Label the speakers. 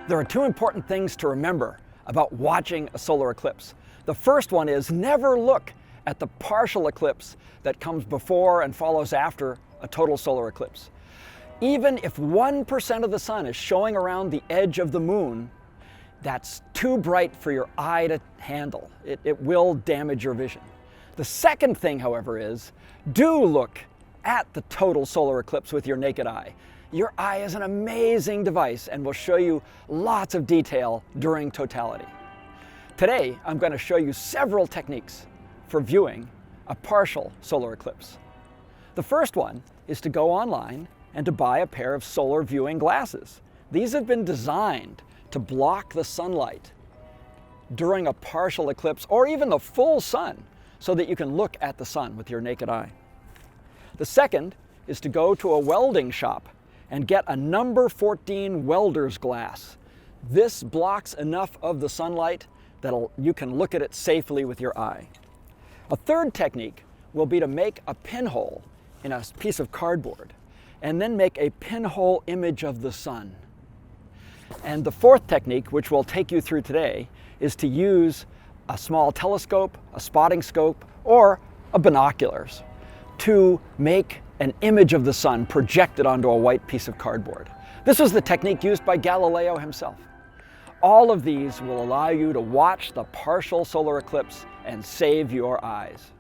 Speaker 1: There are two important things to remember about watching a solar eclipse. The first one is never look at the partial eclipse that comes before and follows after a total solar eclipse. Even if 1% of the sun is showing around the edge of the moon, that's too bright for your eye to handle. It will damage your vision. The second thing, however, is do look at the total solar eclipse with your naked eye. Your eye is an amazing device and will show you lots of detail during totality. Today, I'm going to show you several techniques for viewing a partial solar eclipse. The first one is to go online and to buy a pair of solar viewing glasses. These have been designed to block the sunlight during a partial eclipse or even the full sun so that you can look at the sun with your naked eye. The second is to go to a welding shop and get a number 14 welder's glass. This blocks enough of the sunlight that you can look at it safely with your eye. A third technique will be to make a pinhole in a piece of cardboard and then make a pinhole image of the sun. And the fourth technique, which we'll take you through today, is to use a small telescope, a spotting scope, or a binoculars to make an image of the sun projected onto a white piece of cardboard. This was the technique used by Galileo himself. All of these will allow you to watch the partial solar eclipse and save your eyes.